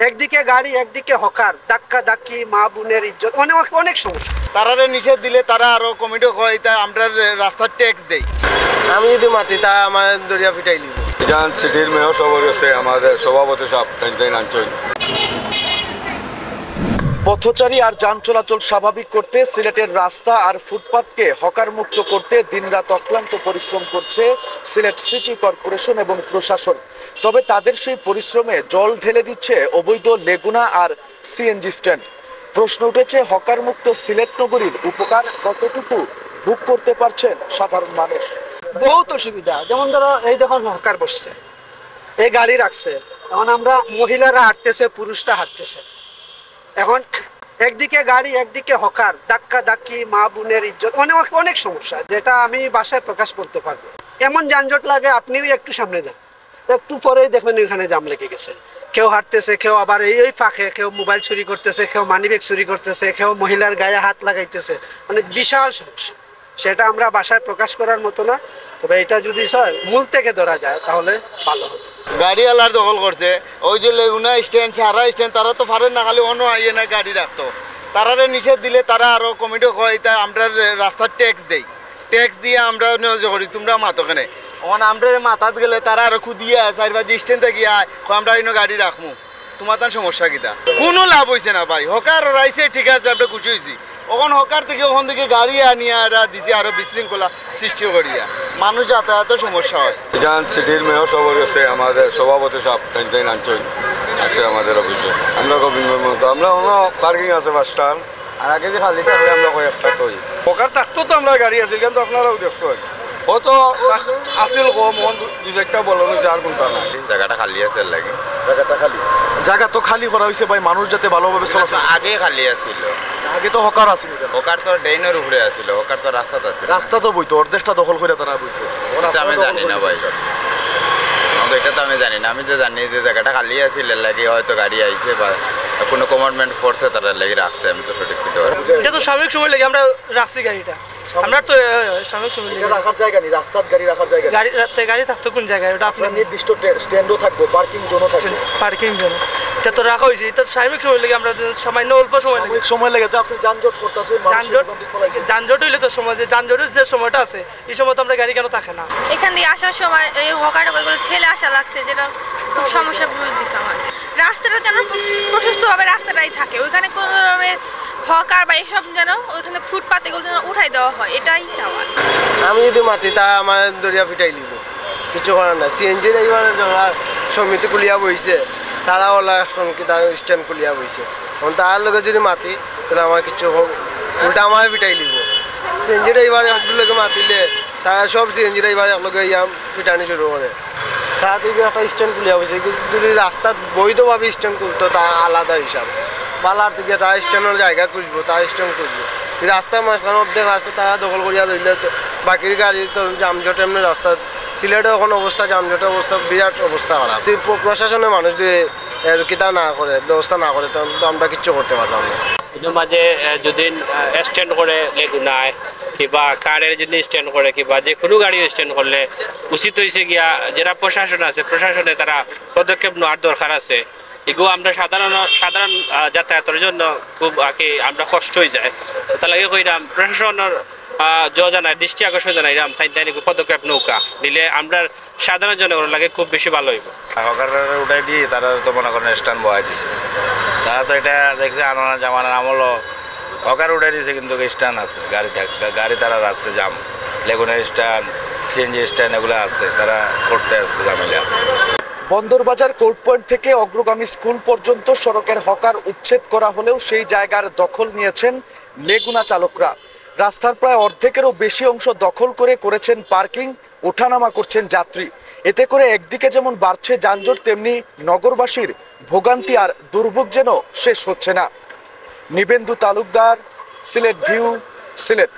একদিকে গাড়ি একদিকে হকার, ধাক্কা ধাক্কি, মা বোনের ইজ্জত, অনেক সমস্যা। তারারে নিষেধ দিলে তারা আরো কমিটি হয়, তাই আমরা রাস্তার ট্যাক্স দেই। আমি যদি মাতি তা আমার দরিয়া ফিটাই দিব। ইরান সিটির মেয়র সবার কাছে আমাদের সভাপতি সাহেব আঞ্চল পথচারী আর যান চলাচল স্বাভাবিক করতে সিলেটের রাস্তা আর ফুটপাতকে হকার মুক্ত করতে দিনরাত অক্লান্ত পরিশ্রম করছে সিলেট সিটি কর্পোরেশন এবং প্রশাসন। তবে তাদের সেই পরিশ্রমে জল ঢেলে দিচ্ছে অবৈধ লেগুনা আর সিএনজি স্ট্যান্ড। প্রশ্ন উঠেছে, হকার মুক্ত সিলেট নগরীর উপকার কতটুকু ভোগ করতে পারছেন সাধারণ মানুষ? বহুত অসুবিধা। যেমন ধরো এই দেখুন হকার বসছে, এই গাড়ি রাখছে, এখন আমরা মহিলারা হাঁটতেছে, পুরুষরা হাঁটতেছে। এখন একদিকে গাড়ি একদিকে হকার, ধাক্কা ধাক্কি, মা বোনের ইজ্জত, অনেক সমস্যা, যেটা আমি বাসায় প্রকাশ করতে পারবো। এমন যানজট লাগে, আপনিও একটু সামনে যান, একটু পরেই দেখবেন ওইখানে জাম লেগে গেছে। কেউ হাঁটতেছে, কেউ আবার এই ফাঁকে কেউ মোবাইল চুরি করতেছে, কেউ মানিব্যাগ চুরি করতেছে, কেউ মহিলার গায়ে হাত লাগাইতেছে। মানে বিশাল সমস্যা, সেটা আমরা বাসায় প্রকাশ করার মতো না। তবে এটা যদি মূল থেকে ধরা যায় তাহলে ভালো হবে। গাড়িওয়ালার দখল করছে, ওই যে লেগুনা স্ট্যান্ড, সারা স্ট্যান্ড, তারা তো পারেন না, খালি অন্য আইয়ে না গাড়ি রাখতো। তারারে নিষেধ দিলে তারা আরো কমিটি হয়, তাই আমরা রাস্তার ট্যাক্স দেই। ট্যাক্স দিয়ে আমরা করি, তোমরা মাতোখানে ওখানে আমরা মাথাত গেলে তারা আরো খুদিয়া 4-5 স্ট্যান্ড থেকে আমরা অন্য গাড়ি রাখবো। তোমার তার সমস্যা কিতা? কোনো লাভ হয়েছে না ভাই। হকার রাইছে, ঠিক আছে, আমরা খুশি হয়েছি। ওখান হকার থেকে ওখান থেকে গাড়ি আনিয়া দিছি, আরো বিশৃঙ্খলা সৃষ্টি করিয়া মানুষ যাতায়াতের সমস্যা হয়। ইরান সিটির মেয়র সবার কাছে আমাদের সভাপতি সাহেব আঞ্চল আছে আমাদের অফিসে। আমরা গোবিন্দ আমরা অন্য পার্কিং আছে 5টার, আর আগে যে খালি থাকলে আমরা কয়েকটা তৈ হকার থাকতো, তো আমরা গাড়ি আছে, কিন্তু আপনারাও দেখছেন কত আসিল কম, 2-1টা বলন হয়েছে, আর কোনটা না। জায়গাটা খালি আছে লাগে, জায়গাটা খালি, জায়গা তো খালি করা হয়েছে ভাই, মানুষ যাতে ভালোভাবে চলাচল। আগে খালি আছিল, আগে তো হকার আছিল, হকার তো ড্রেনের উপরে আছিল, হকার তো রাস্তাতে আছিল। রাস্তা তো বইতো, অর্ধেকটা দখল করে তারা বইতো। আমি জানি না ভাই, এটা তো আমি জানি না। আমি তো জানি যে জায়গাটা খালি আছিল, লাগে হয়তো গাড়ি আইছে বা কোনো কমান্ডমেন্ট ফোর্সে তারা লেগে রাখছে, আমি তো সঠিক দিতে পারবো। এটা তো সাময়িক সময় লাগে আমরা রাখছি গাড়িটা, আমরা তো সাময়িক সময় লাগে। রাখার জায়গা নেই, রাস্তার গাড়ি রাখার জায়গা, গাড়ি থাকতো কোন জায়গায়? ওটা আপনার নির্দিষ্ট স্ট্যান্ডও থাকবে, পার্কিং জোনও থাকবে, পার্কিং জোন। এটা তো রাখা হয়েছে, এটা সাময়িক সময় লাগে, আমরা সামান্য অল্প সময় লাগে। সময় লাগে তো আপনি যানজট করতেছেন, যানজট হইলে তো সময়, যানজটের যে সময়টা আছে এই সময় তো আমরা গাড়ি কেন থাকে না। এখান দিয়ে আসার সময় এই হকারটা ওইগুলো ঠেলে আসা লাগছে, যেটা খুব সমস্যা দিচ্ছে আমার। রাস্তাটা যেন প্রশস্তভাবে রাস্তাটাই থাকে, ওইখানে কোনো ধরনের হকার বা এসব যেন ওইখানে ফুটপাত এগুলো যেন উঠাই দেওয়া হয়, এটাই চাওয়ার। আমি যদি মাতি তা আমার দরিয়া ফিটাই দিব, কিছু করার না। সিএনজি ড্রাইভার যারা সমিতি খুলিয়া বইছে, তারা ওলা তার স্ট্যান্ড খুলিয়া বইছে, এখন তার লগে যদি মাতি তাহলে আমার কিছু উল্টা আমার ফিটাই দিব। সিএনজি ড্রাইভার একগুলোকে মাতিলে তারা সব সিএনজি ড্রাইভার একলগে ফিটানি শুরু করে। তারা যদি একটা স্ট্যান্ড খুলিয়া বইছে, যদি রাস্তাত বৈধভাবে স্ট্যান্ড খুলতো তা আলাদা হিসাব। বালার থেকে তার স্ট্যান্ডের জায়গা খুঁজবো, তার স্ট্যান্ড খুঁজবো। রাস্তার মাঝখানে অর্ধেক রাস্তা তারা দখল করিয়া রইলে বাকির গাড়ি তো যানজট, এমনি রাস্তা সিলেটের এখন অবস্থা, যানজটের অবস্থা বিরাট অবস্থা খারাপ। যদি প্রশাসনের মানুষ যদি এর কিতা না করে, ব্যবস্থা না করে, তখন তো আমরা কিচ্ছু করতে পারলাম না। কিন্তু মাঝে যদি স্ট্যান্ড করে লেগুনায় কিংবা কারের যদি স্ট্যান্ড করে কিংবা যে কোনো গাড়ি স্ট্যান্ড করলে উচিত হয়েছে গিয়া যারা প্রশাসন আছে, প্রশাসনে তারা পদক্ষেপ নেওয়ার দরকার আছে। এগুলো আমরা সাধারণ যাতায়াতের জন্য খুব আমরা কষ্ট হয়ে যায়। তাহলে কইরাম প্রশাসনের জানাই, দৃষ্টি আকর্ষণ জানাইরাম, তাই পদক্ষেপ নৌকা দিলে আমরা সাধারণ জনগণের লাগে খুব বেশি ভালো হইব। হকাররা উঠাই দিয়ে তারা তো মনে করেন স্ট্যান্ড বহাই দিছে, তারা তো এটা দেখছে আনানা জামানার আমলও হকার উঠাই দিয়েছে, কিন্তু স্ট্যান্ড আছে, গাড়ি তারা রাখছে, জাম লেগুনের স্ট্যান্ড, সিএনজি স্ট্যান্ড এগুলো আছে, তারা করতে আসছে ঝামেলা। বন্দরবাজার কোর্ট পয়েন্ট থেকে অগ্রগামী স্কুল পর্যন্ত সড়কের হকার উচ্ছেদ করা হলেও সেই জায়গার দখল নিয়েছেন লেগুনা চালকরা। রাস্তার প্রায় অর্ধেকেরও বেশি অংশ দখল করেছেন পার্কিং, ওঠানামা করছেন যাত্রী। এতে করে একদিকে যেমন বাড়ছে যানজট, তেমনি নগরবাসীর ভোগান্তি আর দুর্ভোগ যেন শেষ হচ্ছে না। নিবেন্দু তালুকদার, সিলেট ভিউ, সিলেট।